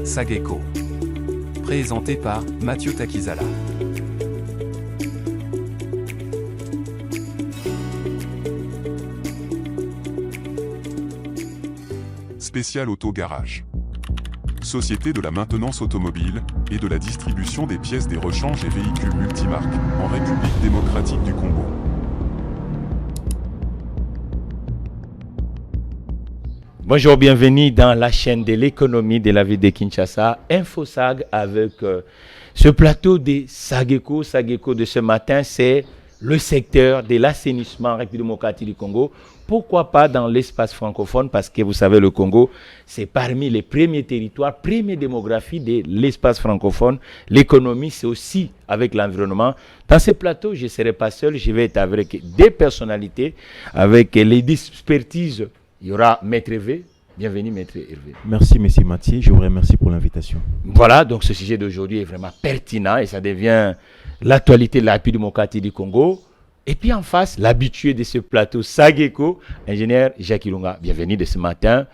Sageko. Présenté par Mathieu Takizala. Spécial Auto Garage. Société de la maintenance automobile et de la distribution des pièces des rechanges et véhicules multimarques en République démocratique du Congo. Bonjour, bienvenue dans la chaîne de l'économie de la ville de Kinshasa, InfoSag avec ce plateau de Sageko. Sageko de ce matin, c'est le secteur de l'assainissement en République démocratique du Congo. Pourquoi pas dans l'espace francophone? Parce que vous savez, le Congo, c'est parmi les premiers territoires, première démographie de l'espace francophone. L'économie, c'est aussi avec l'environnement. Dans ce plateau, je ne serai pas seul, je vais être avec des personnalités, avec les expertises. Il y aura Maître Hervé. Bienvenue, Maître Hervé. Merci, Monsieur Mathieu. Je vous remercie pour l'invitation. Voilà, donc ce sujet d'aujourd'hui est vraiment pertinent et ça devient l'actualité de la République démocratique du Congo. Et puis en face, l'habitué de ce plateau, Sageko, ingénieur Jacques Ilunga. Bienvenue de ce matin.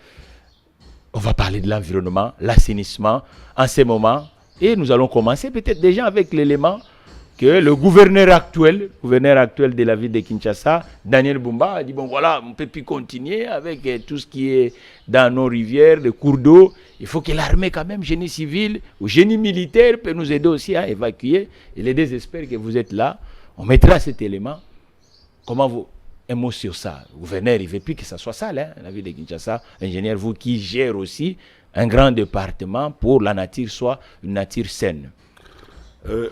On va parler de l'environnement, l'assainissement en ce moment. Et nous allons commencer peut-être déjà avec l'élément que le gouverneur actuel de la ville de Kinshasa, Daniel Bumba, a dit, bon voilà, on ne peut plus continuer avec tout ce qui est dans nos rivières, les cours d'eau. Il faut que l'armée, quand même, génie civil ou génie militaire, peut nous aider aussi à évacuer. Et les deux espèrent que vous êtes là. On mettra cet élément. Comment vous, un mot sur ça? Gouverneur, il ne veut plus que ça soit ça, hein, la ville de Kinshasa. Ingénieur, vous qui gérez aussi un grand département pour la nature soit une nature saine.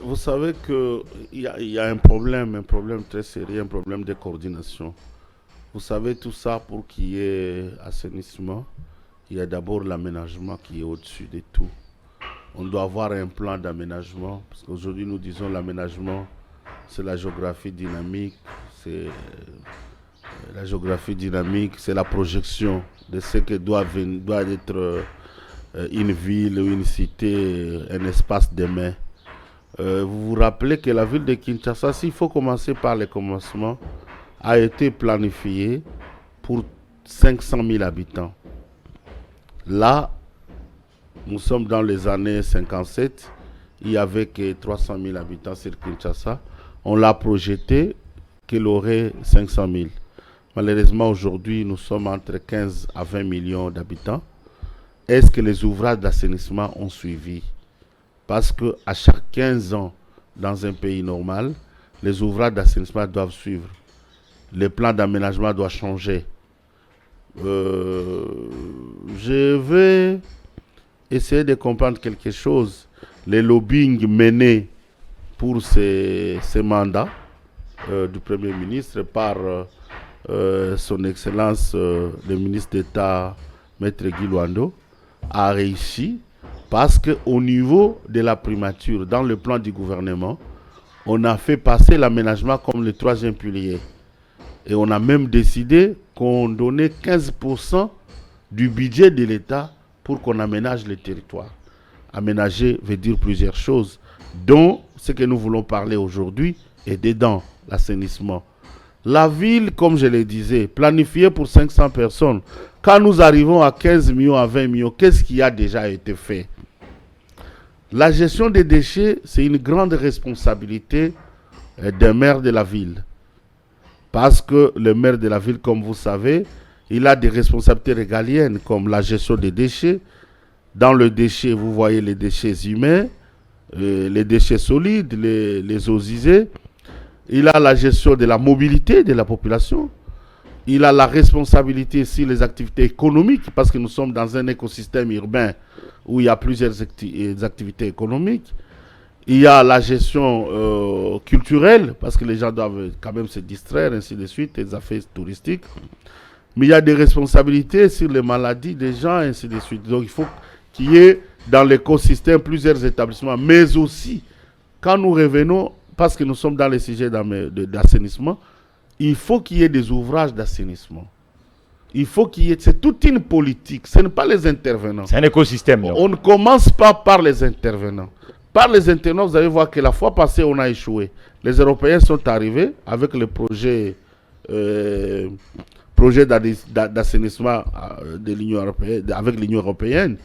Vous savez qu'il y a un problème très sérieux, un problème de coordination. Vous savez, tout ça, pour qu'il y ait assainissement, il y a d'abord l'aménagement qui est au-dessus de tout. On doit avoir un plan d'aménagement, parce qu'aujourd'hui, nous disons l'aménagement, c'est la géographie dynamique, c'est la projection de ce que doit être une ville ou une cité, un espace demain. Vous vous rappelez que la ville de Kinshasa, s'il faut commencer par le commencement, a été planifiée pour 500 000 habitants. Là, nous sommes dans les années 57, il n'y avait que 300 000 habitants sur Kinshasa. On l'a projeté qu'il aurait 500 000. Malheureusement, aujourd'hui, nous sommes entre 15 à 20 millions d'habitants. Est-ce que les ouvrages d'assainissement ont suivi? Parce qu'à chaque 15 ans, dans un pays normal, les ouvrages d'assainissement doivent suivre. Les plans d'aménagement doivent changer. Je vais essayer de comprendre quelque chose. Les lobbying menés pour ces mandats du Premier ministre par son Excellence le ministre d'État, Maître Guy Luando, a réussi. Parce qu'au niveau de la primature, dans le plan du gouvernement, on a fait passer l'aménagement comme le troisième pilier. Et on a même décidé qu'on donnait 15% du budget de l'État pour qu'on aménage le territoire. Aménager veut dire plusieurs choses, dont ce que nous voulons parler aujourd'hui est dedans, l'assainissement. La ville, comme je le disais, planifiée pour 500 personnes. Quand nous arrivons à 15 millions, à 20 millions, qu'est-ce qui a déjà été fait? La gestion des déchets, c'est une grande responsabilité des maires de la ville. Parce que le maire de la ville, comme vous savez, il a des responsabilités régaliennes, comme la gestion des déchets. Dans le déchet, vous voyez les déchets humains, les déchets solides, les eaux usées. Il a la gestion de la mobilité de la population. Il a la responsabilité sur les activités économiques, parce que nous sommes dans un écosystème urbain où il y a plusieurs activités économiques. Il y a la gestion culturelle, parce que les gens doivent quand même se distraire, ainsi de suite, les affaires touristiques. Mais il y a des responsabilités sur les maladies des gens, ainsi de suite. Donc il faut qu'il y ait dans l'écosystème plusieurs établissements, mais aussi, quand nous revenons, parce que nous sommes dans les sujets d'assainissement, il faut qu'il y ait des ouvrages d'assainissement. Il faut qu'il y ait... C'est toute une politique. Ce n'est pas les intervenants. C'est un écosystème. On ne commence pas par les intervenants. Par les intervenants, vous allez voir que la fois passée, on a échoué. Les Européens sont arrivés avec le projet d'assainissement de l'Union européenne, avec l'Union européenne.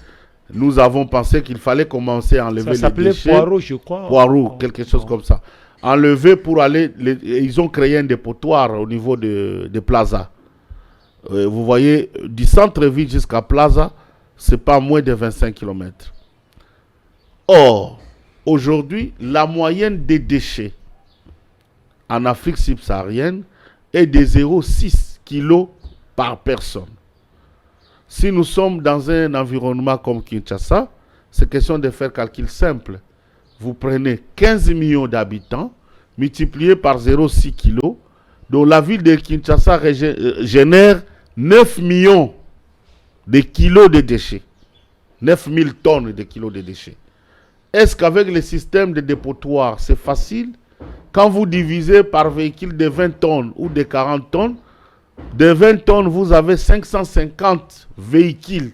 nous avons pensé qu'il fallait commencer à enlever Ça les s'appelait déchets. Poireau, je crois. Poireau, quelque chose comme ça. Enlever pour aller... ils ont créé un dépotoir au niveau de Plaza. Vous voyez, du centre-ville jusqu'à Plaza, c'est pas moins de 25 km. Or, aujourd'hui, la moyenne des déchets en Afrique subsaharienne est de 0,6 kg par personne. Si nous sommes dans un environnement comme Kinshasa, c'est question de faire calcul simple. Vous prenez 15 millions d'habitants, multiplié par 0,6 kg, donc la ville de Kinshasa génère 9 millions de kilos de déchets. 9 000 tonnes de kilos de déchets. Est-ce qu'avec le système de dépotoir, c'est facile? Quand vous divisez par véhicule de 20 tonnes ou de 40 tonnes, de 20 tonnes, vous avez 550 véhicules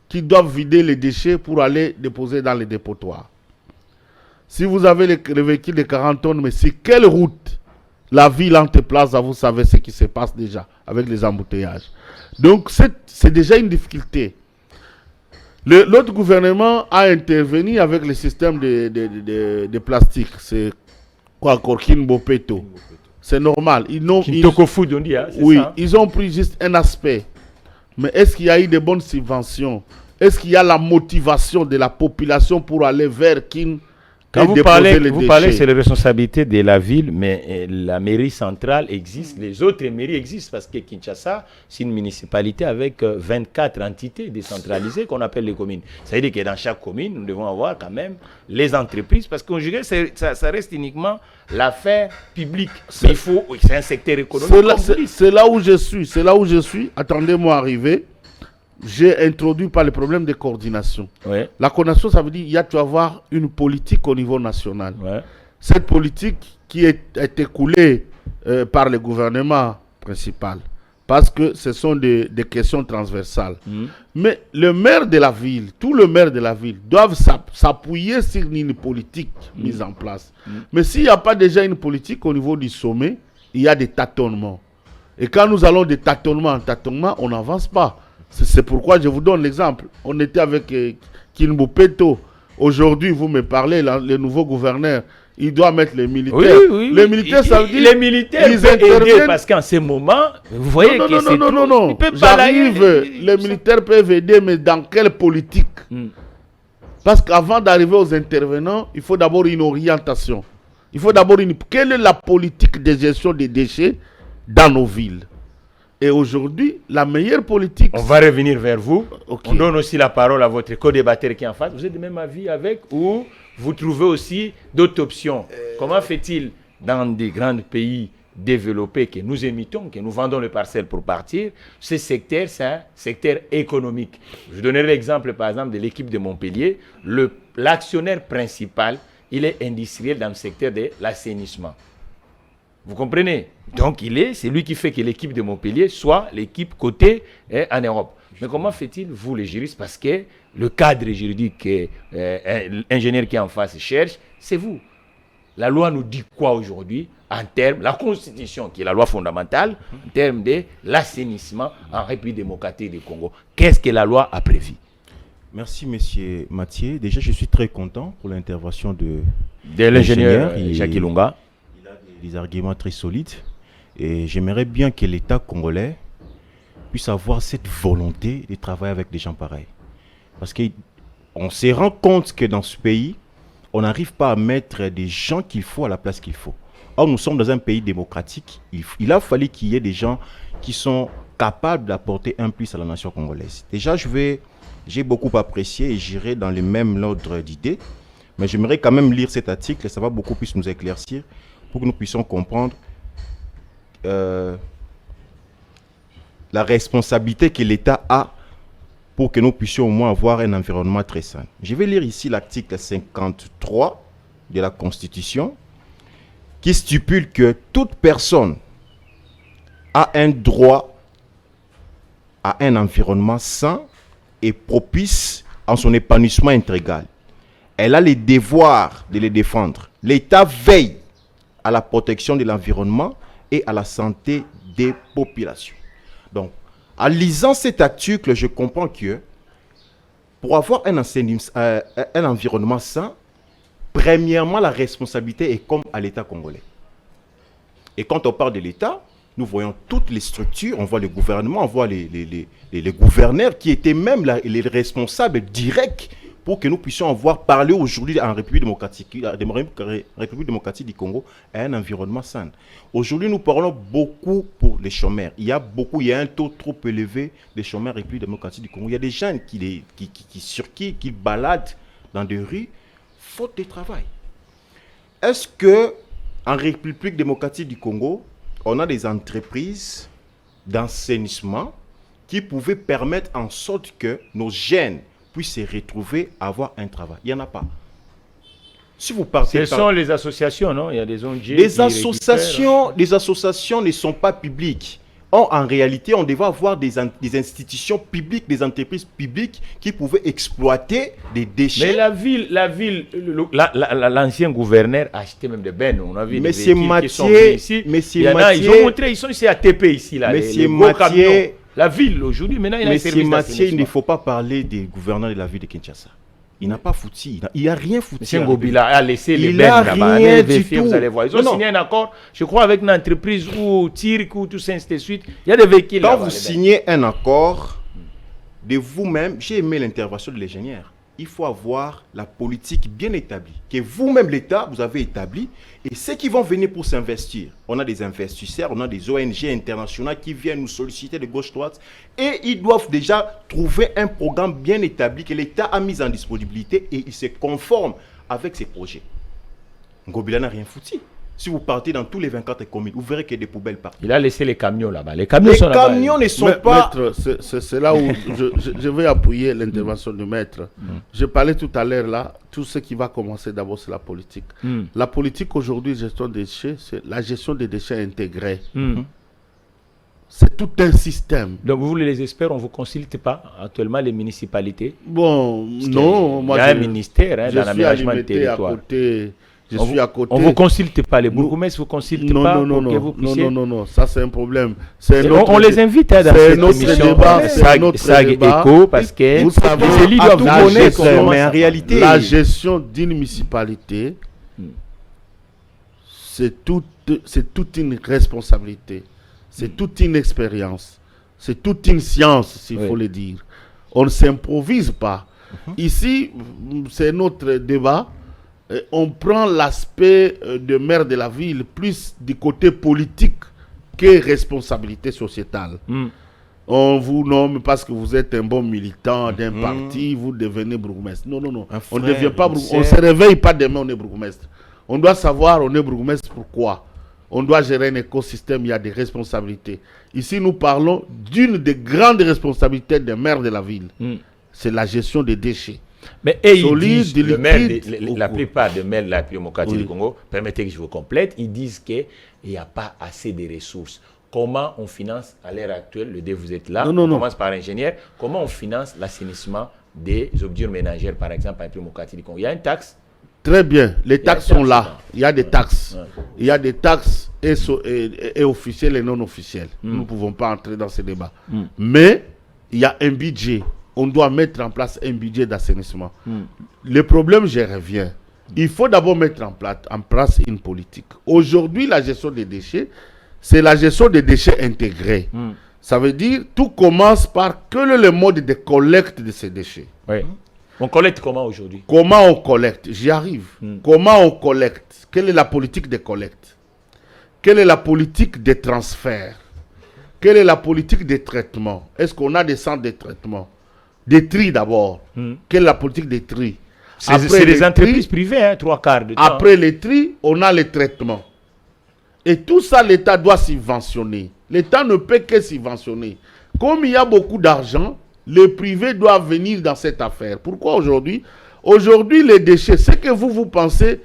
qui doivent vider les déchets pour aller déposer dans les dépotoirs. Si vous avez le véhicule de 40 tonnes, mais c'est quelle route? La ville entre Plaza, vous savez ce qui se passe déjà avec les embouteillages. Donc c'est déjà une difficulté. L'autre gouvernement a intervenu avec le système de plastique. C'est quoi encore? Kinbopeto. C'est normal. Kitoko Food, on dit, hein, oui, ça. Ils ont pris juste un aspect. Mais est-ce qu'il y a eu de bonnes subventions? Est-ce qu'il y a la motivation de la population pour aller vers Kin? Quand vous parlez, c'est la responsabilité de la ville, mais la mairie centrale existe, les autres mairies existent, parce que Kinshasa, c'est une municipalité avec 24 entités décentralisées qu'on appelle les communes. Ça veut dire que dans chaque commune, nous devons avoir quand même les entreprises, parce qu'on dirait que ça reste uniquement l'affaire publique. Mais c'est un secteur économique. C'est là où je suis. Attendez-moi arriver. J'ai introduit par le problème de coordination. Ouais. La coordination, ça veut dire qu'il y a tu avoir une politique au niveau national. Ouais. Cette politique qui est écoulée par le gouvernement principal, parce que ce sont des questions transversales. Mais le maire de la ville, tous les maires de la ville doivent s'appuyer sur une politique mise en place. Mais s'il n'y a pas déjà une politique au niveau du sommet, il y a des tâtonnements. Et quand nous allons de tâtonnement en tâtonnement, on n'avance pas. C'est pourquoi je vous donne l'exemple. On était avec Kinbopeto. Aujourd'hui, vous me parlez, le nouveau gouverneur, il doit mettre les militaires. Oui. Les militaires, ça veut dire... Les militaires peuvent aider parce qu'en ce moment, vous voyez que c'est... Non. J'arrive, les militaires peuvent aider, mais dans quelle politique? Parce qu'avant d'arriver aux intervenants, il faut d'abord une orientation. Il faut d'abord quelle est la politique de gestion des déchets dans nos villes? Et aujourd'hui, la meilleure politique... On va revenir vers vous. Okay. On donne aussi la parole à votre co-débatteur qui est en face. Vous êtes de même avis avec ou vous trouvez aussi d'autres options? Comment fait-il dans des grands pays développés que nous imitons, que nous vendons les parcelles pour partir? Ce secteur, c'est un secteur économique. Je donnerai l'exemple, par exemple, de l'équipe de Montpellier. L'actionnaire principal, il est industriel dans le secteur de l'assainissement. Vous comprenez? Donc, c'est lui qui fait que l'équipe de Montpellier soit l'équipe cotée en Europe. Mais comment fait-il, vous les juristes? Parce que le cadre juridique que l'ingénieur qui est en face cherche, c'est vous. La loi nous dit quoi aujourd'hui en termes, la Constitution qui est la loi fondamentale, en termes de l'assainissement en République démocratique du Congo? Qu'est-ce que la loi a prévu? Merci, monsieur Mathieu. Déjà, je suis très content pour l'intervention de l'ingénieur Jacques Ilunga. Il a des arguments très solides. Et j'aimerais bien que l'État congolais puisse avoir cette volonté de travailler avec des gens pareils. Parce qu'on se rend compte que dans ce pays, on n'arrive pas à mettre des gens qu'il faut à la place qu'il faut. Or, nous sommes dans un pays démocratique. Il a fallu qu'il y ait des gens qui sont capables d'apporter un plus à la nation congolaise. Déjà, j'ai beaucoup apprécié et j'irai dans le même ordre d'idées. Mais j'aimerais quand même lire cet article et ça va beaucoup plus nous éclaircir pour que nous puissions comprendre la responsabilité que l'État a pour que nous puissions au moins avoir un environnement très sain. Je vais lire ici l'article 53 de la Constitution qui stipule que toute personne a un droit à un environnement sain et propice en son épanouissement intégral. Elle a le devoir de le défendre. L'État veille à la protection de l'environnement et à la santé des populations. Donc, en lisant cet article, je comprends que pour avoir un environnement sain, premièrement, la responsabilité est comme à l'État congolais. Et quand on parle de l'État, nous voyons toutes les structures, on voit le gouvernement, on voit les gouverneurs qui étaient même les responsables directs pour que nous puissions avoir parlé aujourd'hui en République démocratique du Congo à un environnement sain. Aujourd'hui, nous parlons beaucoup pour les chômeurs. Il y a un taux trop élevé de chômeurs en République démocratique du Congo. Il y a des jeunes qui baladent dans des rues faute de travail. Est-ce que en République démocratique du Congo, on a des entreprises d'assainissement qui pouvaient permettre en sorte que nos jeunes puissent se retrouver à avoir un travail? Il n'y en a pas. Si vous partez Ce sont les associations, non? Il y a des ONG. Les associations ne sont pas publiques. Or, en réalité, on devait avoir des institutions publiques, des entreprises publiques qui pouvaient exploiter des déchets. Mais l'ancien gouverneur a acheté même des bennes. On a vu mais des véhicules qui sont venus ici. Ils ont montré, ils sont ici à TP ici là. Les gros camions. La ville aujourd'hui, maintenant il y a un service d'assainissement. Il ne faut pas parler des gouverneurs de la ville de Kinshasa. Il n'a pas foutu, il n'a rien foutu. M. Ngobila a laissé les bennes là-bas. Rien du tout. Vous allez voir. Ils ont signé un accord, je crois, avec une entreprise ou TIRC ou tout ça, ainsi de suite. Il y a des véhicules là-bas. Quand vous signez un accord de vous-même, j'ai aimé l'intervention de l'ingénieur. Il faut avoir la politique bien établie, que vous-même, l'État, vous avez établie, et ceux qui vont venir pour s'investir. On a des investisseurs, on a des ONG internationales qui viennent nous solliciter de gauche-droite, et ils doivent déjà trouver un programme bien établi que l'État a mis en disponibilité, et il se conforme avec ces projets. Ngobila n'a rien foutu. Si vous partez dans tous les 24 communes, vous verrez qu'il y a des poubelles partout. Il a laissé les camions là-bas. Les camions sont là-bas. Les camions ne sont pas... Maître, c'est là où je vais appuyer l'intervention du maître. Je parlais tout à l'heure là, tout ce qui va commencer d'abord, c'est la politique. La politique aujourd'hui, gestion des déchets, c'est la gestion des déchets intégrés. C'est tout un système. Donc vous, les experts, on ne vous consulte pas actuellement les municipalités? Bon, non. Il y a un ministère dans l'aménagement du territoire. On ne vous consulte pas, les bourgmestres ne vous consultent pas pour que vous puissiez... Non, ça c'est un problème. On les invite dans cette émission, SAG Eco, parce que vous savez, les élus doivent connaître, mais en réalité, la gestion d'une municipalité, c'est toute une responsabilité, c'est toute une expérience, c'est toute une science, s'il faut le dire. On ne s'improvise pas. Ici, c'est notre débat. On prend l'aspect de maire de la ville plus du côté politique que responsabilité sociétale. On vous nomme parce que vous êtes un bon militant d'un parti, vous devenez bourgmestre. Non. On ne devient pas bourgmestre. On ne se réveille pas demain, on est bourgmestre. On doit savoir, on est bourgmestre, pourquoi. On doit gérer un écosystème, il y a des responsabilités. Ici, nous parlons d'une des grandes responsabilités des maires de la ville. C'est la gestion des déchets. Mais ils disent, la plupart des maires de la République démocratique du Congo, permettez que je vous complète, ils disent qu'il n'y a pas assez de ressources. Comment on finance à l'heure actuelle, le dé vous êtes là, on commence par ingénieur, comment on finance l'assainissement des ordures ménagères, par exemple, à la République démocratique du Congo? Il y a une taxe? Très bien, les taxes sont là. Il y a des taxes. Il y a des taxes et officielles et non officielles. Nous ne pouvons pas entrer dans ce débat. Mais il y a un budget. On doit mettre en place un budget d'assainissement. Le problème, je reviens. Il faut d'abord mettre en place une politique. Aujourd'hui, la gestion des déchets, c'est la gestion des déchets intégrés. Ça veut dire tout commence par quel est le mode de collecte de ces déchets. On collecte comment aujourd'hui? Comment on collecte? J'y arrive. Comment on collecte? Quelle est la politique de collecte? Quelle est la politique de transfert? Quelle est la politique de traitement? Est-ce qu'on a des centres de traitement? Des tri d'abord. Quelle est la politique des tri? C'est des entreprises privées, hein, 3/4 du temps. Après les tri, on a les traitements. Et tout ça, l'État doit subventionner. L'État ne peut que subventionner. Comme il y a beaucoup d'argent, les privés doivent venir dans cette affaire. Pourquoi aujourd'hui? Aujourd'hui, les déchets, ce que vous pensez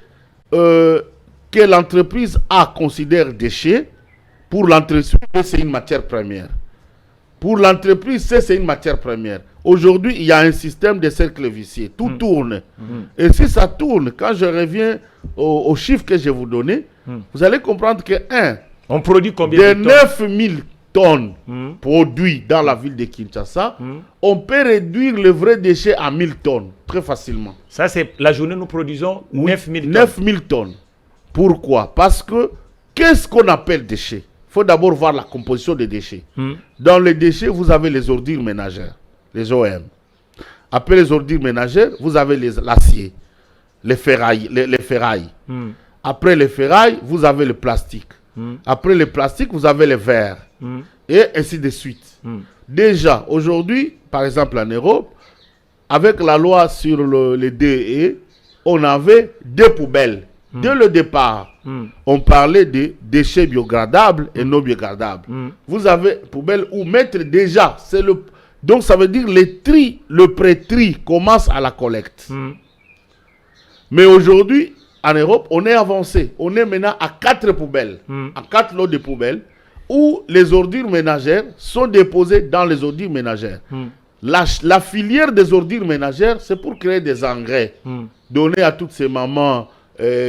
que l'entreprise A considère déchets, pour l'entreprise, c'est une matière première. Pour l'entreprise, c'est une matière première. Aujourd'hui, il y a un système de cercle vicieux. Tout tourne. Et si ça tourne, quand je reviens aux chiffres que je vais vous donner, vous allez comprendre que, on produit combien de 9000 tonnes produites dans la ville de Kinshasa, on peut réduire le vrai déchet à 1000 tonnes, très facilement. Ça, c'est la journée, nous produisons 9000 tonnes. 9000 tonnes. Pourquoi? Parce que, qu'est-ce qu'on appelle déchets? Il faut d'abord voir la composition des déchets. Dans les déchets, vous avez les ordures ménagères, les OM. Après les ordures ménagères, vous avez l'acier, les ferrailles. Après les ferrailles, vous avez le plastique. Après le plastique, vous avez les verres. Et ainsi de suite. Déjà, aujourd'hui, par exemple en Europe, avec la loi sur les DE, on avait 2 poubelles. Dès le départ, on parlait de déchets biogradables et non biogradables. Vous avez poubelle où mettre déjà, donc ça veut dire le pré-tri commence à la collecte. Mais aujourd'hui, en Europe, on est avancé. On est maintenant à 4 poubelles, à 4 lots de poubelles, où les ordures ménagères sont déposées dans les ordures ménagères. La filière des ordures ménagères, c'est pour créer des engrais, donner à toutes ces mamans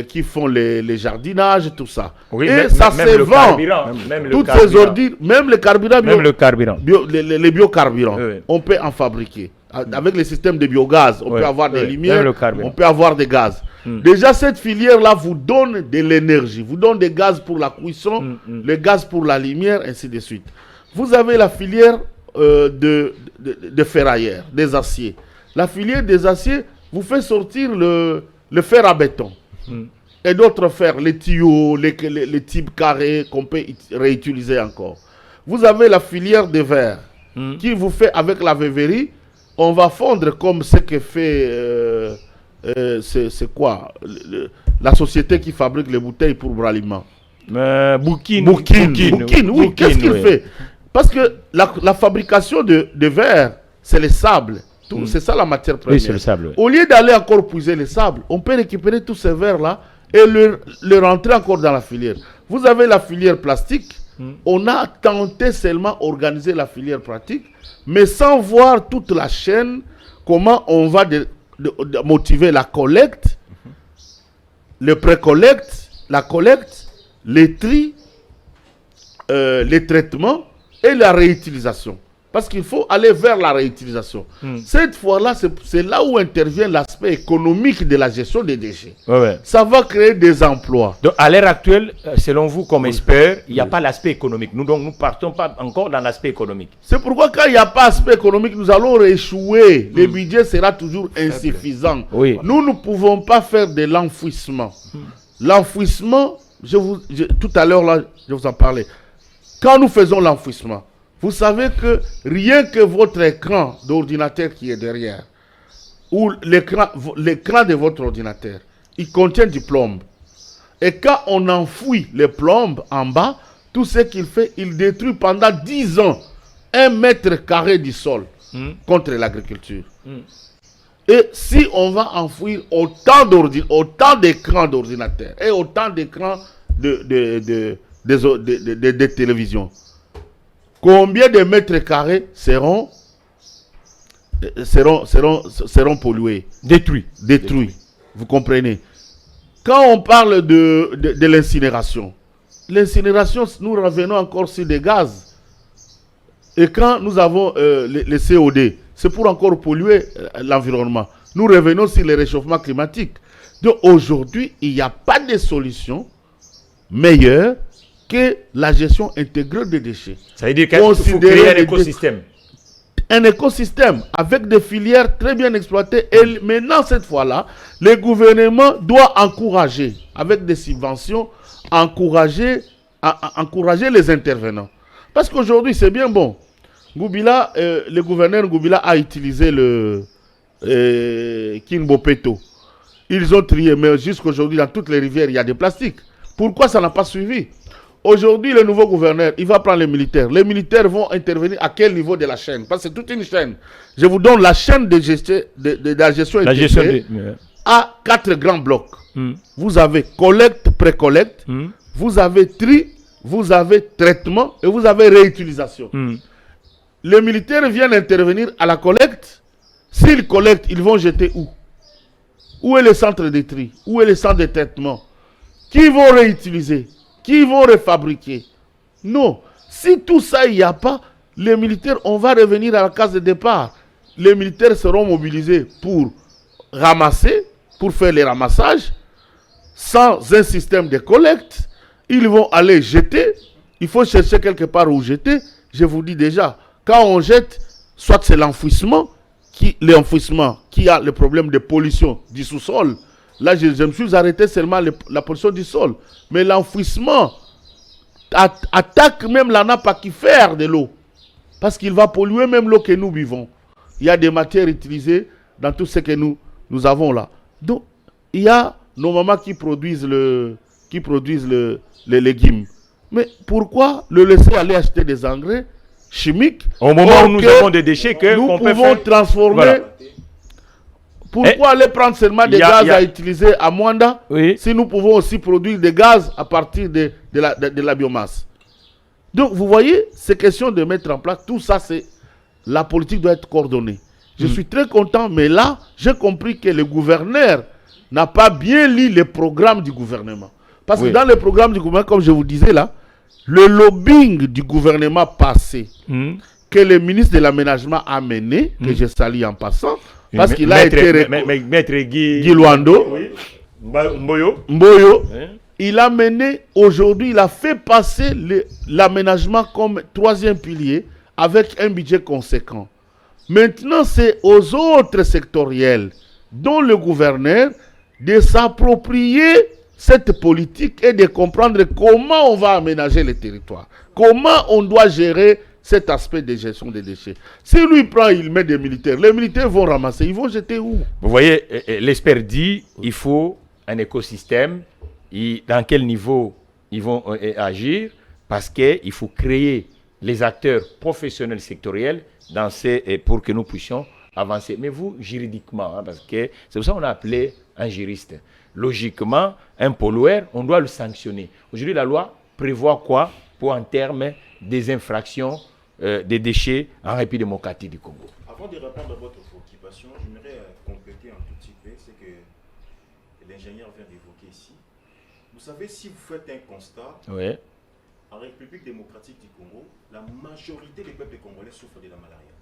qui font les jardinages, tout ça. Oui, et ça se vend. Toutes ces ordures, même le carburant, les biocarburants, on peut en fabriquer. Avec les systèmes de biogaz, on peut avoir des lumières, on peut avoir des gaz. Déjà, cette filière-là vous donne de l'énergie, vous donne des gaz pour la cuisson, les gaz pour la lumière, ainsi de suite. Vous avez la filière de ferrailleurs, des aciers. La filière des aciers vous fait sortir le fer à béton. Et d'autres fers, les tuyaux, les types carrés qu'on peut réutiliser encore. Vous avez la filière de verre qui vous fait avec la vévérie, on va fondre comme ce que fait, c'est quoi la société qui fabrique les bouteilles pour Bralima. Bouquin, oui, qu'est-ce qu'il fait? Parce que la fabrication de verre, c'est le sable. C'est ça la matière première. Oui, c'est le sable. Au lieu d'aller encore puiser le sable, on peut récupérer tous ces verres-là et le rentrer encore dans la filière. Vous avez la filière plastique. On a tenté seulement organiser la filière pratique, mais sans voir toute la chaîne, comment on va de motiver la collecte, le pré-collecte, la collecte, les tri, les traitements et la réutilisation. Parce qu'il faut aller vers la réutilisation. Cette fois-là, c'est là où intervient l'aspect économique de la gestion des déchets. Ça va créer des emplois. Donc, à l'heure actuelle, selon vous, comme expert, il n'y a pas l'aspect économique. Nous ne partons pas encore dans l'aspect économique. C'est pourquoi quand il n'y a pas d'aspect économique, nous allons échouer. Le budget sera toujours insuffisant. Nous ne pouvons pas faire de l'enfouissement. L'enfouissement, tout à l'heure, là, je vous en parlais. Quand nous faisons l'enfouissement, vous savez que rien que votre écran d'ordinateur qui est derrière, ou l'écran de votre ordinateur, il contient du plomb. Et quand on enfouit les plombes en bas, tout ce qu'il fait, il détruit pendant 10 ans 1 mètre carré du sol contre l'agriculture. Et si on va enfouir autant d'écrans d'ordinateur et autant d'écrans de télévision, combien de mètres carrés seront pollués, détruits. Vous comprenez? Quand on parle de l'incinération, nous revenons encore sur des gaz. Et quand nous avons les COD, c'est pour encore polluer l'environnement. Nous revenons sur le réchauffement climatique. Donc aujourd'hui, il n'y a pas de solution meilleure que la gestion intégrée des déchets. Ça veut dire qu'il faut créer un écosystème. Un écosystème avec des filières très bien exploitées. Et maintenant, cette fois-là, le gouvernement doit encourager, avec des subventions, encourager les intervenants. Parce qu'aujourd'hui, c'est bien bon. Le gouverneur Ngoubila a utilisé le Kinbopeto. Ils ont trié, mais jusqu'aujourd'hui, dans toutes les rivières, il y a des plastiques. Pourquoi ça n'a pas suivi? Aujourd'hui, le nouveau gouverneur, il va prendre les militaires. Les militaires vont intervenir à quel niveau de la chaîne? Parce que c'est toute une chaîne. Je vous donne la chaîne de la gestion intégrée à 4 grands blocs. Vous avez collecte, pré-collecte, vous avez tri, vous avez traitement et vous avez réutilisation. Les militaires viennent intervenir à la collecte. S'ils collectent, ils vont jeter où? Où est le centre de tri? Où est le centre de traitement? Qui vont réutiliser? Qui vont refabriquer? Non. Si tout ça, il n'y a pas, les militaires, on va revenir à la case de départ. Les militaires seront mobilisés pour ramasser, pour faire les ramassages, sans un système de collecte. Ils vont aller jeter. Il faut chercher quelque part où jeter. Je vous dis déjà, quand on jette, soit c'est l'enfouissement qui a le problème de pollution du sous-sol. Là, je me suis arrêté seulement la pollution du sol. Mais l'enfouissement attaque même la nappe aquifère de l'eau. Parce qu'il va polluer même l'eau que nous buvons. Il y a des matières utilisées dans tout ce que nous avons là. Donc, il y a nos mamans qui produisent les légumes. Mais pourquoi le laisser aller acheter des engrais chimiques au moment où nous avons des déchets que nous pouvons transformer? Voilà. Pourquoi aller prendre seulement des gaz à utiliser à Mwanda si nous pouvons aussi produire des gaz à partir de la biomasse? Donc, vous voyez, c'est question de mettre en place tout ça. La politique doit être coordonnée. Je suis très content, mais là, j'ai compris que le gouverneur n'a pas bien lu les programmes du gouvernement. Parce que dans le programme du gouvernement, comme je vous disais là, le lobbying du gouvernement passé, que le ministre de l'Aménagement a mené, que je salue en passant, parce qu'il a été... Maître Guy Luando, Mboyo, hein? Il a mené, aujourd'hui, il a fait passer l'aménagement comme troisième pilier avec un budget conséquent. Maintenant, c'est aux autres sectoriels, dont le gouverneur, de s'approprier cette politique et de comprendre comment on va aménager les territoires. Comment on doit gérer cet aspect de gestion des déchets. Si lui prend, il met des militaires. Les militaires vont ramasser, ils vont jeter où? Vous voyez, l'expert dit il faut un écosystème. Dans quel niveau ils vont agir? Parce qu'il faut créer les acteurs professionnels sectoriels pour que nous puissions avancer. Mais vous, juridiquement, parce que c'est pour ça qu'on a appelé un juriste. Logiquement, un pollueur, on doit le sanctionner. Aujourd'hui, la loi prévoit quoi pour en termes des infractions des déchets en République démocratique du Congo? Avant de répondre à votre occupation, j'aimerais compléter un tout petit peu ce que l'ingénieur vient d'évoquer ici. Vous savez, si vous faites un constat, en République démocratique du Congo, la majorité des peuples congolais souffrent de la malaria.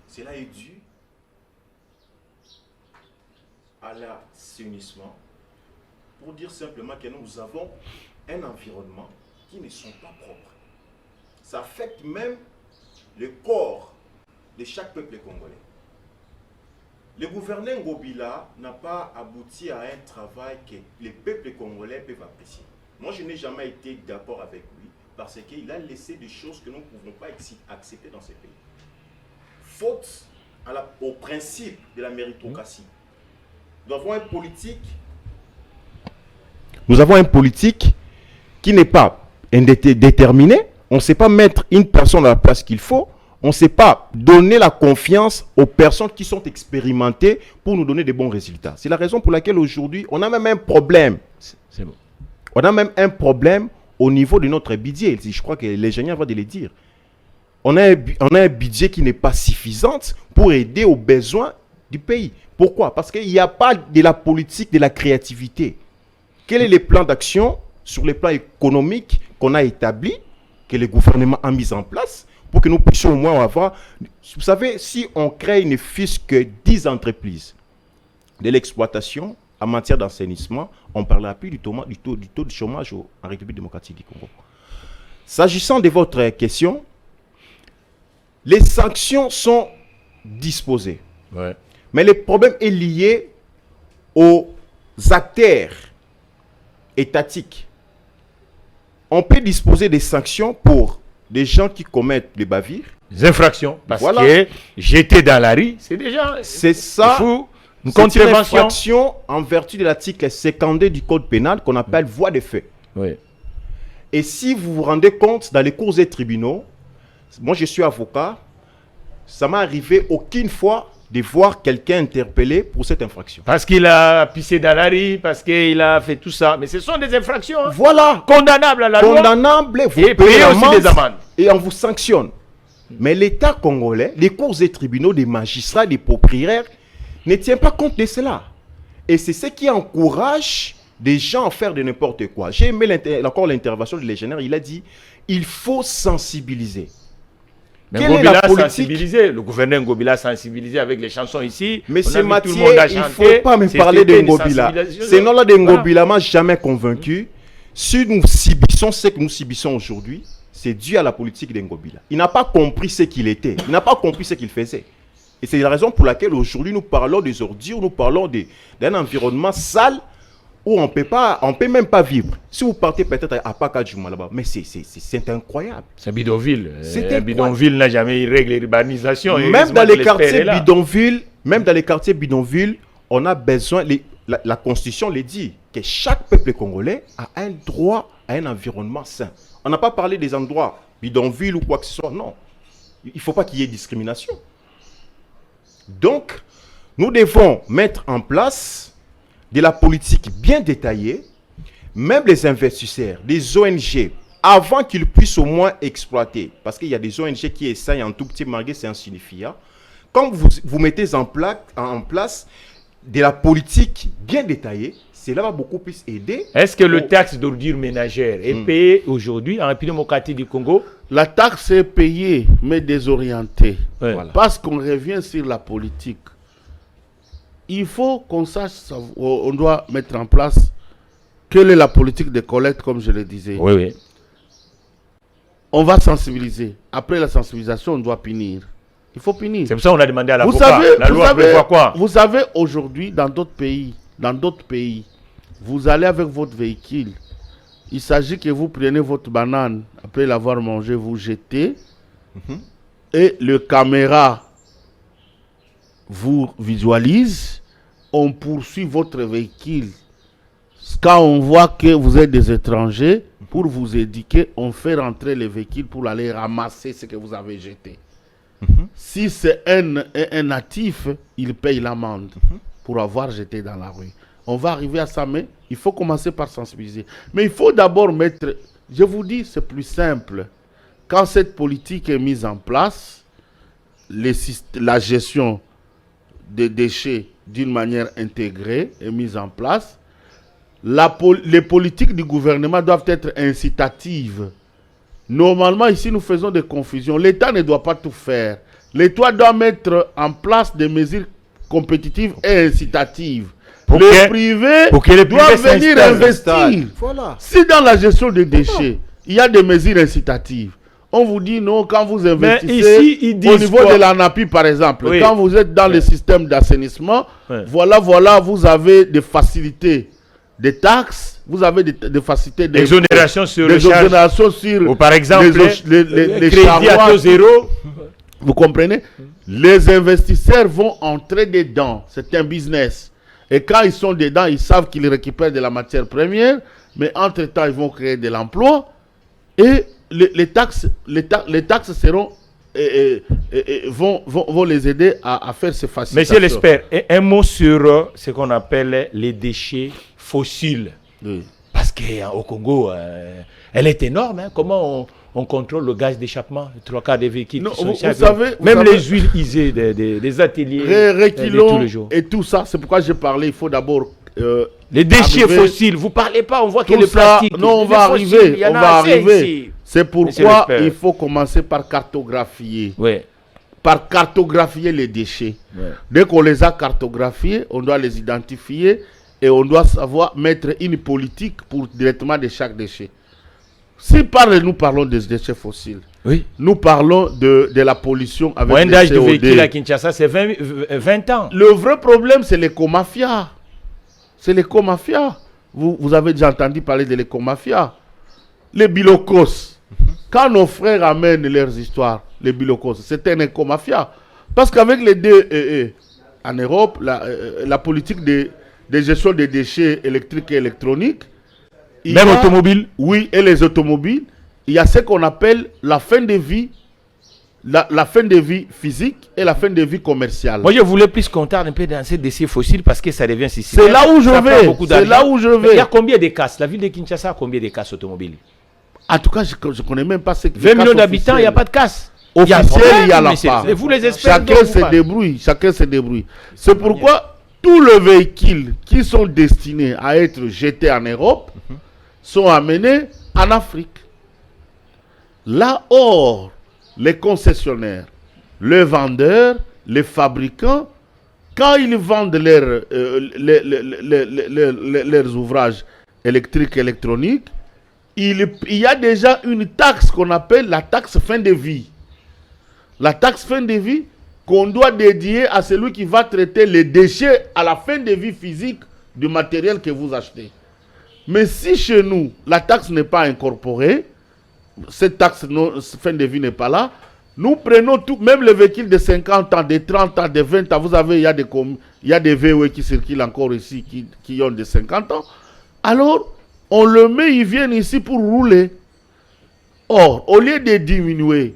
Cela est dû à l'assainissement, pour dire simplement que nous avons un environnement qui ne sont pas propres. Ça affecte même le corps de chaque peuple congolais. Le gouverneur Ngobila n'a pas abouti à un travail que les peuples congolais peuvent apprécier. Moi, je n'ai jamais été d'accord avec lui parce qu'il a laissé des choses que nous ne pouvons pas accepter dans ce pays. Faute au principe de la méritocratie. Nous avons un politique qui n'est pas déterminé. On ne sait pas mettre une personne à la place qu'il faut. On ne sait pas donner la confiance aux personnes qui sont expérimentées pour nous donner des bons résultats. C'est la raison pour laquelle aujourd'hui, on a même un problème. C'est bon. On a même un problème au niveau de notre budget. Je crois que l'ingénieur va de le dire. On a un budget qui n'est pas suffisant pour aider aux besoins du pays. Pourquoi? Parce qu'il n'y a pas de la politique, de la créativité. Quel est le plan d'action sur le plan économique qu'on a établi, que le gouvernement a mis en place, pour que nous puissions au moins avoir... Vous savez, si on crée ne fût-ce que 10 entreprises de l'exploitation en matière d'assainissement, on ne parlera plus du taux de chômage en République démocratique du Congo. S'agissant de votre question, les sanctions sont disposées. Ouais. Mais le problème est lié aux acteurs étatiques. On peut disposer des sanctions pour des gens qui commettent des bavures. Des infractions. Parce que j'étais dans la rue, c'est déjà... C'est ça. Une C'est une infraction en vertu de l'article 52 du Code pénal qu'on appelle voie de fait. Oui. Et si vous vous rendez compte, dans les cours et tribunaux, moi je suis avocat, ça m'est arrivé aucune fois de voir quelqu'un interpellé pour cette infraction. Parce qu'il a pissé dans la rue, parce qu'il a fait tout ça. Mais ce sont des infractions. Hein. Voilà. Condamnables à la loi. Condamnables. Et payer aussi des amendes. Et on vous sanctionne. Mais l'État congolais, les cours et tribunaux, des magistrats, des propriétaires, ne tient pas compte de cela. Et c'est ce qui encourage des gens faire de n'importe quoi. J'ai aimé encore l'intervention du légionnaire, il a dit il faut sensibiliser. Mais Quelle est Ngobila la a politique? sensibilisé, le gouverneur Ngobila a sensibilisé avec les chansons ici. Mais On a c'est vu tout le Mathieu, monde a il ne chanté. faut pas me parler de C'était une Ngobila. sensibilisation. Ce nom-là de Voilà. Ngobila m'a jamais convaincu. Si nous subissons ce que nous subissons aujourd'hui, c'est dû à la politique de Ngobila. Il n'a pas compris ce qu'il était. Il n'a pas compris ce qu'il faisait. Et c'est la raison pour laquelle aujourd'hui nous parlons des ordures, nous parlons d'un environnement sale où on peut même pas vivre. Si vous partez peut-être à Pakadjouma là-bas, mais c'est incroyable. C'est un bidonville. C'était Un bidonville n'a jamais eu règle l'urbanisation. Même dans les quartiers bidonvilles, on a besoin, la Constitution le dit, que chaque peuple congolais a un droit à un environnement sain. On n'a pas parlé des endroits bidonvilles ou quoi que ce soit, non. Il ne faut pas qu'il y ait discrimination. Donc, nous devons mettre en place de la politique bien détaillée, même les investisseurs, les ONG, avant qu'ils puissent au moins exploiter. Parce qu'il y a des ONG qui essayent un tout petit malgré c'est insignifiant. Quand vous mettez en place de la politique bien détaillée, cela va beaucoup plus aider. Est-ce que le taxe d'ordures ménagères est payé aujourd'hui en République démocratique du Congo? La taxe est payée, mais désorientée. Ouais. Voilà. Parce qu'on revient sur la politique. Il faut qu'on sache, on doit mettre en place quelle est la politique de collecte, comme je le disais. Oui, oui. On va sensibiliser. Après la sensibilisation, on doit punir. Il faut punir. C'est pour ça qu'on a demandé à Vous l'avocat. savez, La loi prévoit quoi? vous savez aujourd'hui, dans d'autres pays, vous allez avec votre véhicule. Il s'agit que vous prenez votre banane, après l'avoir mangée, vous jetez, et le caméra vous visualise, on poursuit votre véhicule. Quand on voit que vous êtes des étrangers, pour vous éduquer, on fait rentrer les véhicules pour aller ramasser ce que vous avez jeté. Si c'est un natif, il paye l'amende pour avoir jeté dans la rue. On va arriver à ça, mais il faut commencer par sensibiliser. Mais il faut d'abord mettre, je vous dis, c'est plus simple. Quand cette politique est mise en place, la gestion des déchets d'une manière intégrée est mise en place, les politiques du gouvernement doivent être incitatives. Normalement, ici, nous faisons des confusions. L'État ne doit pas tout faire. L'État doit mettre en place des mesures compétitives et incitatives. Les privés doivent venir investir. Voilà. Si dans la gestion des déchets, il y a des mesures incitatives, on vous dit non, quand vous investissez ici, ils disent au niveau quoi? de l'ANAPI par exemple, Oui. quand vous êtes dans le système d'assainissement, voilà, vous avez des facilités, des taxes, vous avez des facilités Exonération sur le exonérations sur ou par exemple, les crédit à charrois. taux zéro. Vous comprenez? Les investisseurs vont entrer dedans. C'est un business. Et quand ils sont dedans, ils savent qu'ils récupèrent de la matière première, mais entre-temps, ils vont créer de l'emploi. Et les taxes seront, vont les aider à faire ces facilitations. Monsieur l'expert, un mot sur ce qu'on appelle les déchets fossiles. Oui. Parce qu'au Congo, elle est énorme. Hein. Comment on contrôle le gaz d'échappement? 3/4 des véhicules Non, qui sont vous chaque- savez, même vous les savez- huiles usées des ateliers de Reculons tous les jours. et tout ça. C'est pourquoi j'ai parlé. Il faut d'abord Les déchets arriver- fossiles, vous parlez pas, on voit que tout le ça. plastique. Non, on les va fossiles, arriver. il y en On a va assez arriver. ici. C'est Monsieur pourquoi l'expert. il faut commencer par cartographier. Oui. Par cartographier les déchets. Ouais. Dès qu'on les a cartographiés, on doit les identifier et on doit savoir mettre une politique pour le traitement de chaque déchet. Si nous parlons des déchets fossiles, Oui. nous parlons de la pollution avec Moyen le d'âge de CO2. véhicule à Kinshasa, c'est 20 ans. Le vrai problème, c'est l'écomafia. C'est l'écomafia. Vous avez déjà entendu parler de l'écomafia. Les bilocos. Quand nos frères amènent leurs histoires, les bilocos, c'est un écomafia. Parce qu'avec les DEE, en Europe, la politique de gestion des déchets électriques et électroniques, il Même y a- automobile. Oui, et les automobiles, il y a ce qu'on appelle la fin de vie, la fin de vie physique et la fin de vie commerciale. Moi, je voulais plus qu'on tarde un peu dans ces déchets fossiles parce que ça devient si C'est là où je ça prend vais. beaucoup C'est d'argent. là où je Mais il y a vais. combien de casses? La ville de Kinshasa a combien de casses automobiles? En tout cas, je ne connais même pas ce que 20 millions d'habitants, il n'y a pas de casse. Officiel, il y en a mais pas. c'est vous les experts. Chacun se débrouille. Chacun se débrouille. C'est pourquoi tous les véhicules qui sont destinés à être jetés en Europe sont amenés en Afrique. Là, or, les concessionnaires, les vendeurs, les fabricants, quand ils vendent leurs ouvrages électriques et électroniques, il y a déjà une taxe qu'on appelle la taxe fin de vie. La taxe fin de vie qu'on doit dédier à celui qui va traiter les déchets à la fin de vie physique du matériel que vous achetez. Mais si chez nous, la taxe n'est pas incorporée, cette taxe fin de vie n'est pas là, nous prenons tout, même les véhicules de 50 ans, de 30 ans, de 20 ans, vous avez, il y a des VW qui circulent encore ici, qui ont de 50 ans. Alors, on le met, ils viennent ici pour rouler. Or, au lieu de diminuer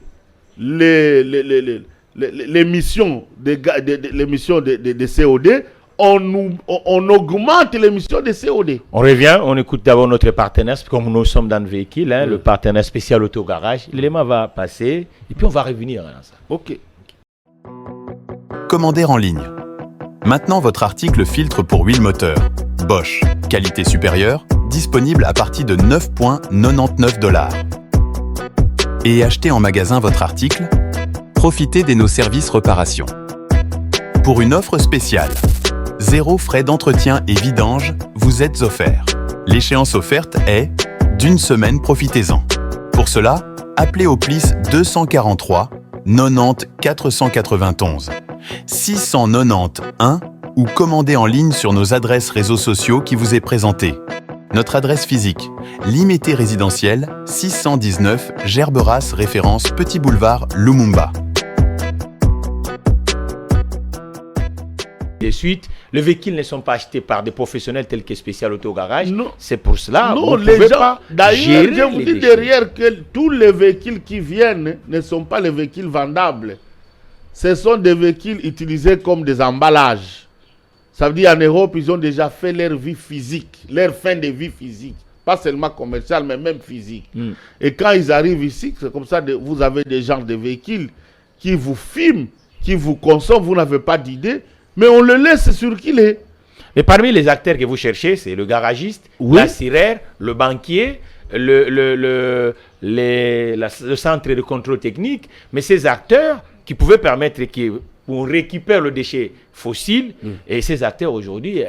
l'émission de CO2, on augmente l'émission de CO2. On revient, on écoute d'abord notre partenaire, comme nous sommes dans le véhicule, le partenaire spécial autogarage. L'élément va passer et puis on va revenir à ça. Ok. Commander en ligne. Maintenant, votre article filtre pour huile moteur. Bosch, qualité supérieure, disponible à partir de 9,99 $. Et acheter en magasin votre article, Profitez de nos services réparation. pour une offre spéciale. 0 frais d'entretien et vidange vous êtes offert. L'échéance offerte est d'une semaine, profitez-en. Pour cela, appelez au PLIS 243 90 491 690 1 ou commandez en ligne sur nos adresses réseaux sociaux qui vous est présentée. Notre adresse physique, Limité résidentiel, 619 Gerberas, référence Petit Boulevard, Lumumba. De suite, les véhicules ne sont pas achetés par des professionnels tels que Spécial Autogarage. Non. C'est pour cela Non, vous ne les pouvez gens, pas d'ailleurs, gérer je vous les dis déchets. derrière que tous les véhicules qui viennent ne sont pas les véhicules vendables. Ce sont des véhicules utilisés comme des emballages. Ça veut dire en Europe, ils ont déjà fait leur vie physique, leur fin de vie physique. Pas seulement commerciale, mais même physique. Et quand ils arrivent ici, c'est comme ça, vous avez des genres de véhicules qui vous filment, qui vous consomment, vous n'avez pas d'idée, mais on le laisse circuler. Mais parmi les acteurs que vous cherchez, c'est le garagiste, l'assiraire, le banquier, le centre de contrôle technique. Mais ces acteurs qui pouvaient permettre qu'on récupère le déchet fossile, et ces acteurs aujourd'hui,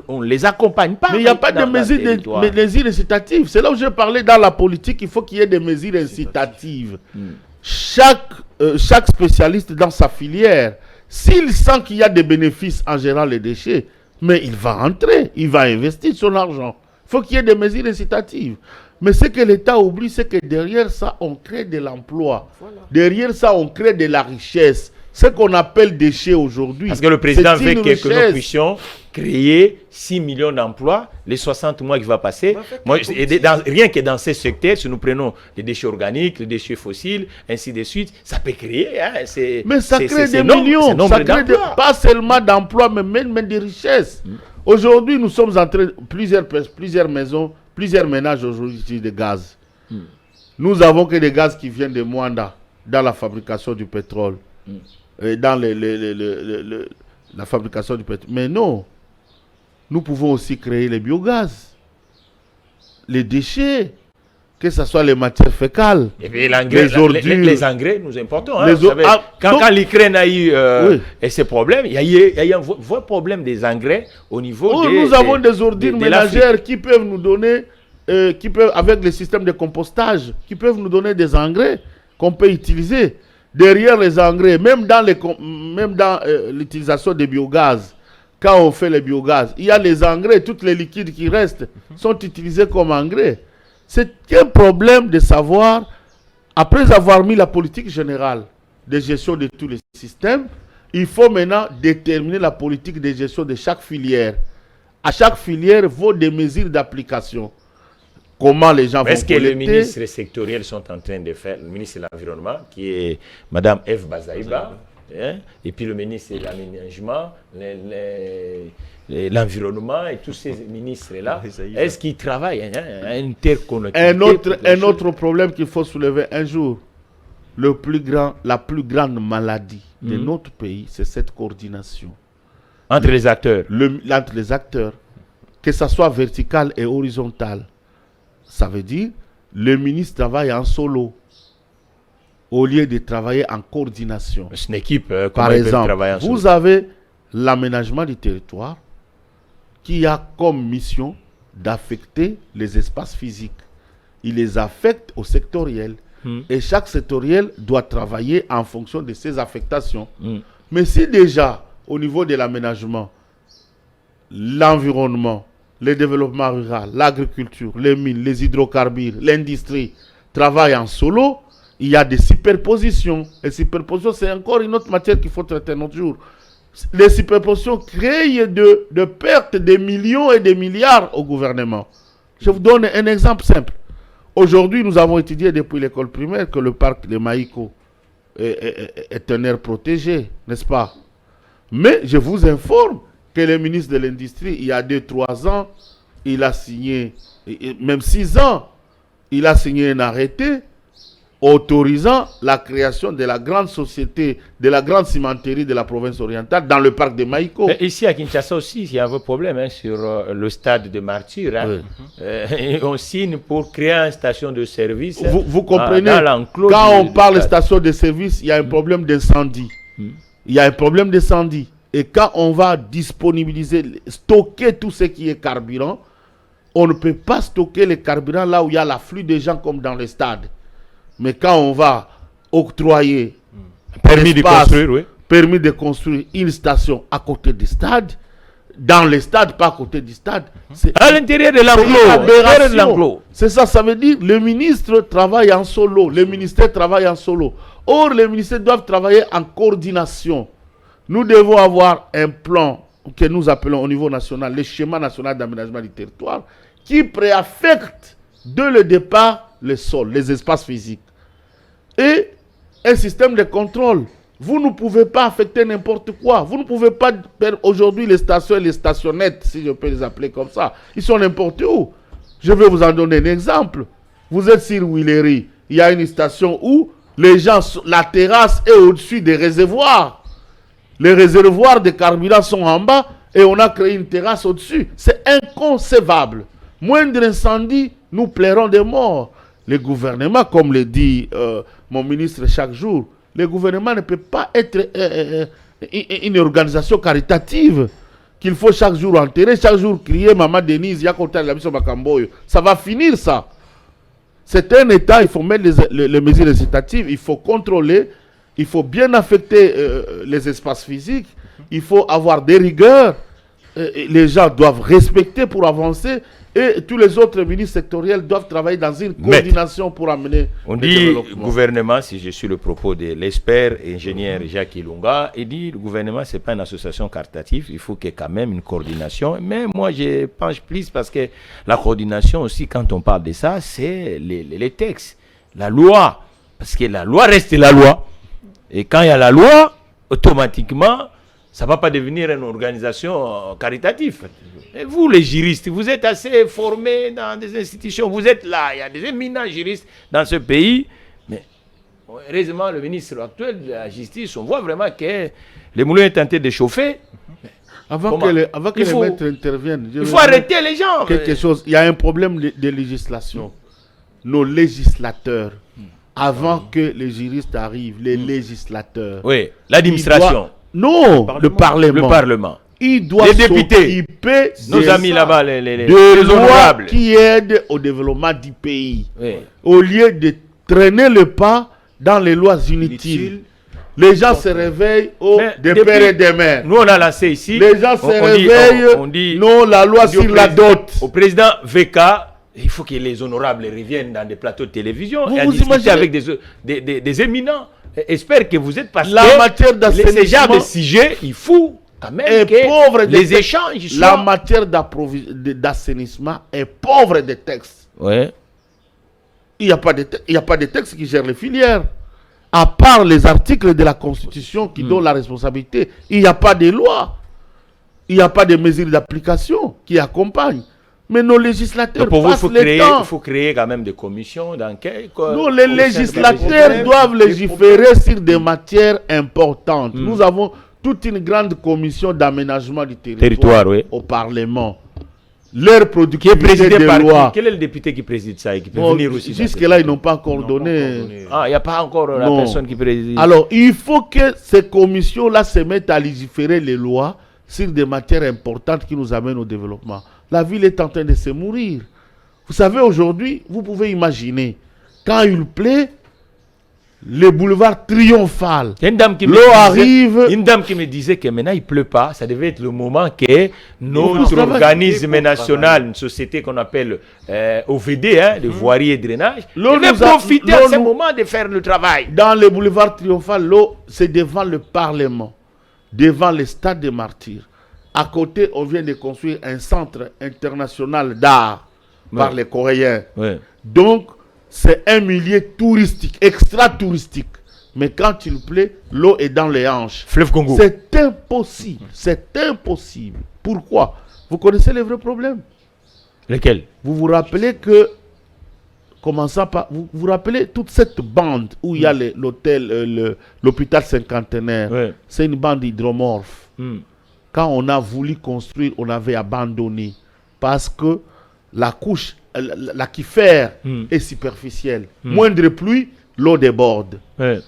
on les accompagne pas. Mais il n'y a pas de mesures incitatives. C'est là où je parlais dans la politique, il faut qu'il y ait des mesures incitatives. Chaque spécialiste dans sa filière, s'il sent qu'il y a des bénéfices en gérant les déchets, mais il va entrer, il va investir son argent. Il faut qu'il y ait des mesures incitatives. Mais ce que l'État oublie, c'est que derrière ça, on crée de l'emploi. Voilà. Derrière ça, on crée de la richesse. Ce qu'on appelle déchets aujourd'hui. Parce que le président veut que nous puissions créer 6 millions d'emplois les 60 mois qui vont passer. Rien que dans ces secteurs, si nous prenons les déchets organiques, les déchets fossiles, ainsi de suite, ça peut créer. Mais ça crée des millions. Ça crée pas seulement d'emplois, mais même de richesses. Aujourd'hui, nous sommes en train, plusieurs maisons, plusieurs ménages aujourd'hui utilisent des gaz. Nous avons que des gaz qui viennent de Mwanda dans la fabrication du pétrole. Et dans la fabrication du pétrole. Mais non, nous pouvons aussi créer les biogaz, les déchets, que ce soit les matières fécales, et puis les ordures. Les engrais, nous importons. Hein, quand l'Ukraine a eu ces problèmes, il y a eu un vrai problème des engrais au niveau nous avons des ordures ménagères qui peuvent nous donner, avec les systèmes de compostage, qui peuvent nous donner des engrais qu'on peut utiliser. Derrière les engrais, même dans l'utilisation des biogaz, quand on fait les biogaz, il y a les engrais, tous les liquides qui restent sont utilisés comme engrais. C'est un problème de savoir, après avoir mis la politique générale de gestion de tous les systèmes, il faut maintenant déterminer la politique de gestion de chaque filière. À chaque filière, vaut des mesures d'application. Comment les gens vont collecter. Est-ce que les ministres sectoriels sont en train de faire, le ministre de l'Environnement, qui est Mme Eve Bazaïba, et puis le ministre de l'Aménagement, l'Environnement et tous ces ministres-là, est-ce qu'ils travaillent interconnectivité? Un autre problème qu'il faut soulever un jour, la plus grande maladie de notre pays, c'est cette coordination. Entre les acteurs. Entre les acteurs, que ça soit vertical et horizontal. Ça veut dire le ministre travaille en solo au lieu de travailler en coordination. C'est une équipe. Par exemple, vous avez l'aménagement du territoire qui a comme mission d'affecter les espaces physiques. Il les affecte au sectoriel. Et chaque sectoriel doit travailler en fonction de ses affectations. Mais si déjà, au niveau de l'aménagement, l'environnement, le développement rural, l'agriculture, les mines, les hydrocarbures, l'industrie travaillent en solo, il y a des superpositions. Et superpositions, c'est encore une autre matière qu'il faut traiter un autre jour. Les superpositions créent de pertes de millions et de milliards au gouvernement. Je vous donne un exemple simple. Aujourd'hui, nous avons étudié depuis l'école primaire que le parc de Maïko est un aire protégé, n'est-ce pas? Mais je vous informe que le ministre de l'Industrie, il y a 2-3 ans, il a signé, même 6 ans, il a signé un arrêté autorisant la création de la grande société, de la grande cimenterie de la province orientale dans le parc de Maïko. Mais ici à Kinshasa aussi, il y a un vrai problème sur le stade de Martyr. Oui. On signe pour créer une station de service. Vous comprenez, quand on parle de station de service, il y a un problème d'incendie. Il y a un problème d'incendie. Et quand on va disponibiliser, stocker tout ce qui est carburant, on ne peut pas stocker les carburants là où il y a l'afflux de gens comme dans les stades. Mais quand on va octroyer permis de construire une station à côté du stade, dans les stades, pas à côté du stade, c'est à l'intérieur de l'enclos. C'est ça, ça veut dire le ministre travaille en solo, le ministère travaille en solo. Or, les ministères doivent travailler en coordination. Nous devons avoir un plan que nous appelons au niveau national, le schéma national d'aménagement du territoire, qui préaffecte dès le départ les sols, les espaces physiques. Et un système de contrôle. Vous ne pouvez pas affecter n'importe quoi. Vous ne pouvez pas... Aujourd'hui, les stations et les stationnettes, si je peux les appeler comme ça, ils sont n'importe où. Je vais vous en donner un exemple. Vous êtes sur Willery. Il y a une station où les gens, la terrasse est au-dessus des réservoirs. Les réservoirs de carburant sont en bas et on a créé une terrasse au-dessus. C'est inconcevable. Moindre incendie, nous plairons des morts. Le gouvernement, comme le dit mon ministre chaque jour, le gouvernement ne peut pas être une organisation caritative qu'il faut chaque jour enterrer, chaque jour crier Maman Denise, Yakonta, la mission Makamboyo. Ça va finir ça. C'est un État, il faut mettre les mesures législatives, il faut contrôler, il faut bien affecter les espaces physiques, il faut avoir des rigueurs, les gens doivent respecter pour avancer. Et tous les autres ministres sectoriels doivent travailler dans une coordination pour amener on dit gouvernement, si je suis le propos de l'expert ingénieur Jacques Ilunga, il dit le gouvernement, ce n'est pas une association caritative, il faut qu'il y ait quand même une coordination. Mais moi, je penche plus parce que la coordination aussi, quand on parle de ça, c'est les textes, la loi. Parce que la loi reste la loi. Et quand il y a la loi, automatiquement, ça ne va pas devenir une organisation caritative. Et vous, les juristes, vous êtes assez formés dans des institutions. Vous êtes là, il y a des éminents juristes dans ce pays. Mais heureusement, le ministre actuel de la Justice, on voit vraiment que le moulin est tenté de chauffer. Avant que les maîtres interviennent, il faut arrêter les gens. Quelque chose. Il y a un problème de législation. Nos législateurs, avant que les juristes arrivent, les législateurs. Oui, l'administration. Non, le Parlement. Il doit les députés, nos amis là-bas, les honorables, qui aident au développement du pays. Oui. Au lieu de traîner le pas dans les lois inutiles. Les gens se réveillent des pères et des mères. Nous, on a lancé ici. Les gens se réveillent. On dit, non, la loi sur la dot. Au président VK, il faut que les honorables reviennent dans des plateaux de télévision et vous discuter avec des éminents. J'espère que vous êtes parce que matière ces genres de sujets, il faut quand même que les échanges soient... La matière d'assainissement est pauvre de textes. Ouais. Il n'y a pas de textes qui gèrent les filières. À part les articles de la Constitution qui donnent la responsabilité, il n'y a pas de loi. Il n'y a pas de mesures d'application qui accompagnent. Mais nos législateurs passent le temps. Il faut créer quand même des commissions d'enquête. Non, les législateurs doivent légiférer sur des matières importantes. Nous avons toute une grande commission d'aménagement du Territoire, oui. au Parlement. Leur Qui est productivité présidé des par lois. qui? Quel est le député qui préside ça et qui peut Bon, venir aussi? jusque-là, ils n'ont pas coordonné. Ah, il n'y a pas encore la Non. personne qui préside. Alors, il faut que ces commissions-là se mettent à légiférer les lois sur des matières importantes qui nous amènent au développement. La ville est en train de se mourir. Vous savez, aujourd'hui, vous pouvez imaginer, quand il pleut, le boulevard triomphal, Il y a une dame qui l'eau arrive. Une dame qui me disait que maintenant il pleut pas, ça devait être le moment que notre travailler. organisme Faut national, travailler. une société qu'on appelle OVD, hein, de voirie et drainage, L'eau devait nous a- profiter l'eau à ce nous- moment de faire le travail. Dans le boulevard triomphal, l'eau, c'est devant le Parlement, devant le stade des Martyrs. À côté, on vient de construire un centre international d'art par Ouais. les Coréens. Ouais. Donc, c'est un milieu touristique, extra-touristique. Mais quand il pleut, l'eau est dans les hanches. Fleuve Congo. C'est impossible. C'est impossible. Pourquoi? Vous connaissez les vrais problèmes. Lequel? Vous vous rappelez que, commençant par, vous vous rappelez toute cette bande où il y a l'hôtel, l'hôpital cinquantenaire. Ouais. C'est une bande hydromorphe. Hmm. Quand on a voulu construire, on avait abandonné. Parce que la couche, l'aquifère est superficielle. Moindre pluie, l'eau déborde. Ouais.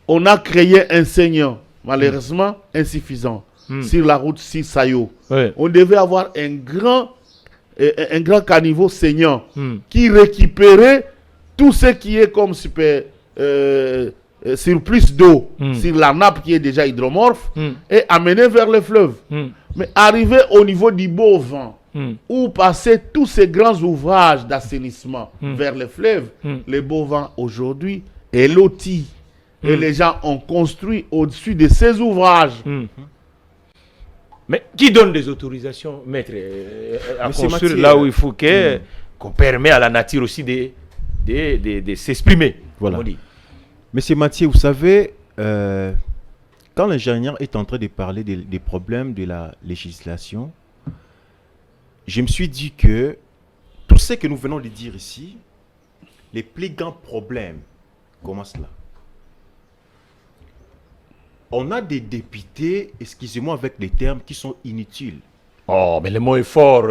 On a créé un saignant, malheureusement insuffisant, sur la route Sisayo. Ouais. On devait avoir un grand caniveau saignant Hmm. qui récupérait tout ce qui est comme surplus d'eau sur la nappe qui est déjà hydromorphe et amener vers le fleuve. Mais arrivé au niveau du Beau-Vent, où passaient tous ces grands ouvrages d'assainissement vers le fleuve, le Beau-Vent aujourd'hui est loti. Et les gens ont construit au-dessus de ces ouvrages. Mais qui donne des autorisations, maître, à Mais c'est construire Mathieu, là où il faut qu'on permet à la nature aussi de s'exprimer, Voilà. comme on dit. Monsieur Mathieu, vous savez, quand l'ingénieur est en train de parler des problèmes de la législation, je me suis dit que tout ce que nous venons de dire ici, les plus grands problèmes commencent là. On a des députés, excusez-moi avec des termes, qui sont inutiles. Oh, mais le mot est fort.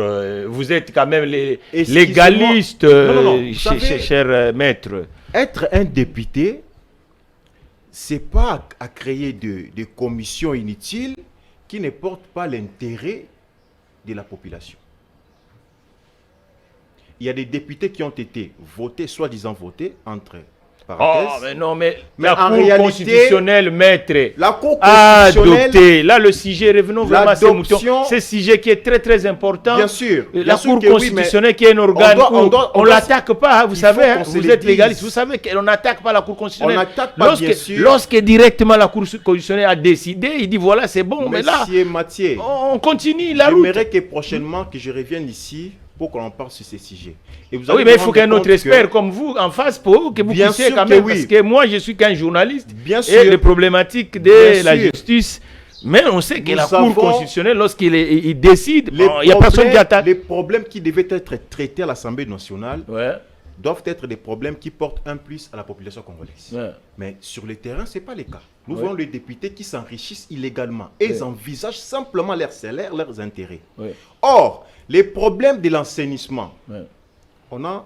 Vous êtes quand même les Excusez-moi. légalistes, Non, vous savez- cher maître. Être un député, c'est pas à créer des commissions inutiles qui ne portent pas l'intérêt de la population. Il y a des députés qui ont été votés, soi-disant votés, entre Oh, parenthèses. mais non, mais Mais la en Cour réalité, constitutionnelle, maître, La Cour a constitutionnelle, adopté. Là, le sujet, revenons vraiment à ces moutons. L'adoption- Ce sujet qui est très, très important. bien sûr. La bien sûr Cour que oui, mais constitutionnelle qui est un organe on où doit- on doit- l'attaque pas, hein, vous il savez, faut hein, qu'on se vous le êtes légaliste, dise. vous savez qu'on n'attaque pas la Cour constitutionnelle. On n'attaque pas, bien sûr. Lorsque directement la Cour constitutionnelle a décidé, il dit voilà, c'est bon, mais là, Monsieur Mathieu, on continue la route. j'aimerais que prochainement que je revienne ici pour qu'on en parle sur ces sujets. Et vous Ah oui, allez mais il vous faut rendre qu'un autre compte expert que- comme vous en face pour que vous Bien puissiez sûr quand que même, oui. parce que moi je suis qu'un journaliste Bien et sûr. les problématiques de Bien la sûr. justice. Mais on sait que Nous la avons- Cour constitutionnelle, lorsqu'il décide, Les il n'y a personne qui attaque. Les problèmes qui devaient être traités à l'Assemblée nationale Ouais, doivent être des problèmes qui portent un plus à la population congolaise. ouais. Mais sur le terrain, ce n'est pas le cas. Nous Ouais. voyons les députés qui s'enrichissent illégalement et ils envisagent simplement leurs salaires, leurs intérêts. Ouais. Or, les problèmes de l'assainissement, Ouais. on a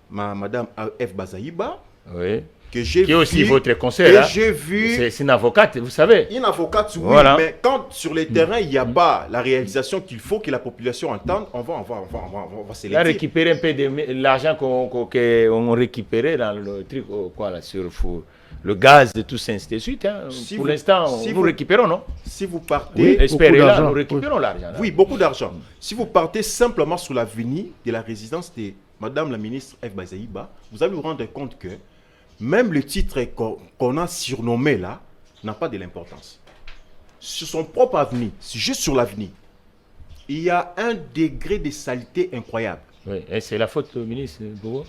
Madame F. Bazaïba, Oui. que j'ai Qui est aussi vu, votre conseil. et Hein. j'ai vu C'est une avocate, vous savez. une avocate, oui, Voilà. mais quand sur le terrain, il n'y a pas la réalisation qu'il faut que la population entende, on va se Il a le dire. récupéré un peu de l'argent qu'on récupérait dans le truc, quoi, là, sur le gaz et tout ça, ainsi de suite. Hein. Si Pour vous- l'instant, si nous vous- récupérons, non? Si vous partez... Oui, espérez là, d'argent, nous récupérons l'argent. là. Oui, beaucoup d'argent. Si vous partez simplement sur l'avenir de la résidence de Madame la ministre F. Bazaïba, vous allez vous rendre compte que même le titre qu'on a surnommé là n'a pas de l'importance. Sur son propre avenir, juste sur l'avenir, il y a un degré de saleté incroyable. Oui, et c'est la faute du ministre Bobo.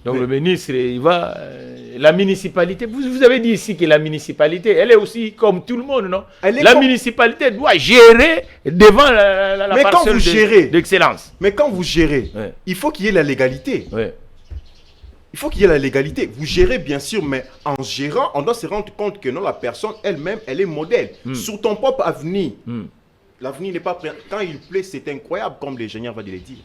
Donc Mais- le ministre, il va... la municipalité, vous avez dit ici que la municipalité, elle est aussi comme tout le monde, non? Elle est La comme- municipalité doit gérer devant la Mais quand parcelle vous gérez- d'excellence. Mais quand vous gérez, Ouais. il faut qu'il y ait la légalité. Oui. il faut qu'il y ait la légalité. Vous gérez bien sûr, mais en gérant, on doit se rendre compte que non, la personne elle-même, elle est modèle. Sur ton propre avenir. L'avenir n'est pas prêt. Quand il plaît, c'est incroyable, comme l'ingénieur va le dire.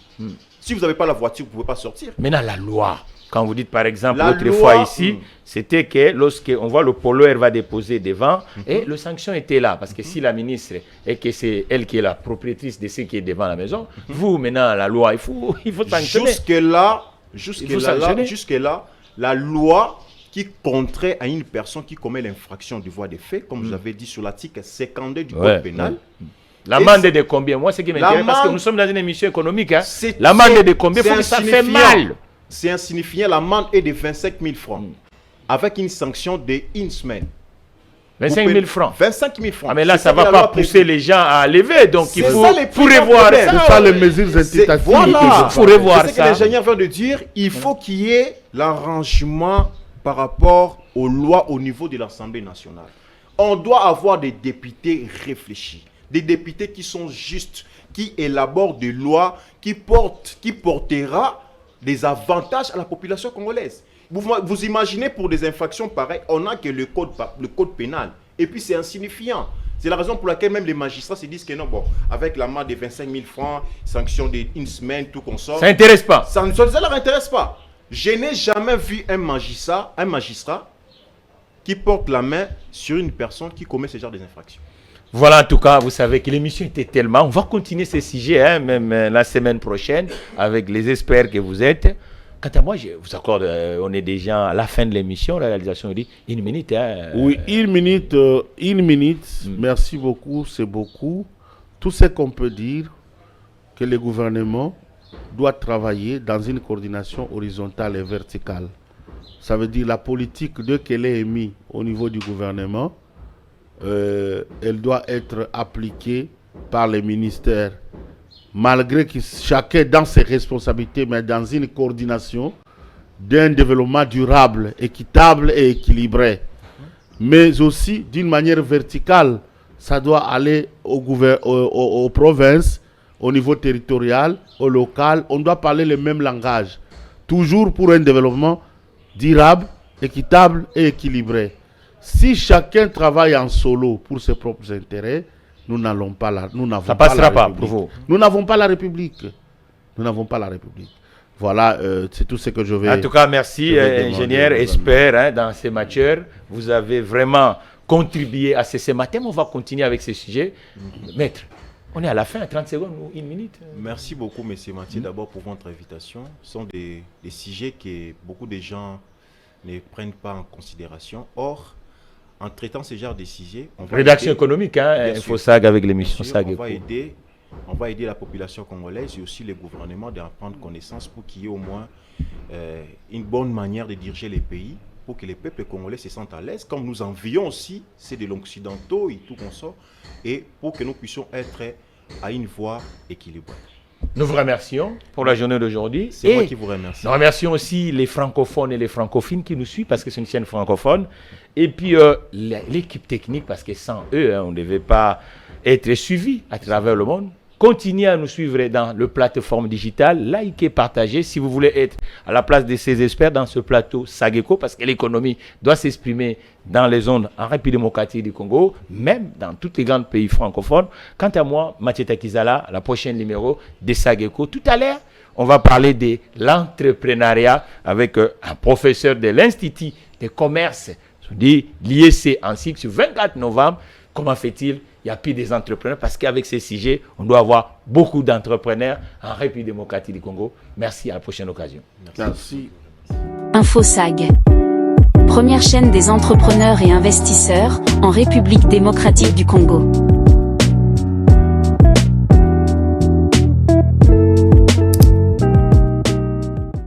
Si vous n'avez pas la voiture, vous ne pouvez pas sortir. Maintenant, la loi. Quand vous dites, par exemple, La autrefois loi, ici, c'était que lorsqu'on voit le pollueur va déposer devant, et le sanction était là. Parce que si la ministre, et que c'est elle qui est la propriétatrice de ce qui est devant la maison, vous, maintenant, la loi, il faut sanctionner. Jusque-là, la loi qui contraint à une personne qui commet l'infraction du voie des faits, comme je l'avais dit sur l'article 52 du Code pénal. L'amende est de combien? Moi, ce qui m'intéresse, parce que nous sommes dans une émission économique, hein, c'est l'amende est de combien? Il faut que ça fait mal. C'est insignifiant, l'amende est de 25 000 francs, avec une sanction de 1 semaine. 25 000 francs. 25 000 francs. Ah, mais là, ça ne va pas pousser les gens à lever, donc il faut C'est revoir ça. ça les mesures incitatives. Voilà, il faut revoir c'est ce ça. que l'ingénieur vient de dire, il faut qu'il y ait l'arrangement par rapport aux lois au niveau de l'Assemblée nationale. On doit avoir des députés réfléchis, des députés qui sont justes, qui élaborent des lois qui portera des avantages à la population congolaise. Vous imaginez, pour des infractions pareilles, on n'a que le code pénal. Et puis c'est insignifiant. C'est la raison pour laquelle même les magistrats se disent que non, bon, avec l'amende de 25 000 francs, sanction d'1 semaine, tout qu'on sort. Ça n'intéresse pas. Ça ne leur intéresse pas. Je n'ai jamais vu un magistrat qui porte la main sur une personne qui commet ce genre d'infractions. Voilà, en tout cas, vous savez que l'émission était tellement... On va continuer ces sujets, hein, même la semaine prochaine, avec les experts que vous êtes. Quant à moi, je vous accorde, on est déjà à la fin de l'émission, la réalisation dit 1 minute. Hein, oui, 1 minute, merci beaucoup, c'est beaucoup. Tout ce qu'on peut dire, que le gouvernement doit travailler dans une coordination horizontale et verticale. Ça veut dire la politique, dès qu'elle est émise au niveau du gouvernement, elle doit être appliquée par les ministères, malgré que chacun dans ses responsabilités, mais dans une coordination d'un développement durable, équitable et équilibré. Mais aussi d'une manière verticale, ça doit aller aux provinces, au niveau territorial, au local. On doit parler le même langage, toujours pour un développement durable, équitable et équilibré. Si chacun travaille en solo pour ses propres intérêts, nous n'allons pas là. Ça passera pas pour vous. Nous n'avons pas la République. Nous n'avons pas la République. Voilà, c'est tout ce que je vais... En tout cas, merci, ingénieur, expert, hein, dans ces matières. Vous avez vraiment contribué à ce matin. On va continuer avec ce sujet. Maître, on est à la fin, 30 secondes ou 1 minute. Merci beaucoup, M. Mathieu, d'abord pour votre invitation. Ce sont des sujets que beaucoup de gens ne prennent pas en considération. Or, en traitant ce genre de sujets, on va rédaction aider, économique, hein, InfoSag avec l'émission SAG. On va aider la population congolaise et aussi le gouvernement d'en prendre connaissance pour qu'il y ait au moins une bonne manière de diriger les pays, pour que les peuples congolais se sentent à l'aise, comme nous envions aussi, c'est de l'occidentaux et tout qu'on sort, et pour que nous puissions être à une voie équilibrée. Nous vous remercions pour la journée d'aujourd'hui. C'est moi qui vous remercie. Nous remercions aussi les francophones et les francophiles qui nous suivent parce que c'est une chaîne francophone. Et puis l'équipe technique parce que sans eux, hein, on ne devait pas être suivi à travers le monde. Continuez à nous suivre dans le plateforme digitale, likez, partagez si vous voulez être à la place de ces experts dans ce plateau SAGECO parce que l'économie doit s'exprimer dans les zones en République démocratique du Congo, même dans tous les grands pays francophones. Quant à moi, Mathieu Takizala, la prochaine numéro de SAGECO. Tout à l'heure, on va parler de l'entrepreneuriat avec un professeur de l'Institut de commerce, dit l'IEC, ainsi que sur 24 novembre. Comment fait-il? Il y a plus des entrepreneurs parce qu'avec ces sujets, on doit avoir beaucoup d'entrepreneurs en République démocratique du Congo. Merci, à la prochaine occasion. Merci. InfoSag. Première chaîne des entrepreneurs et investisseurs en République démocratique du Congo.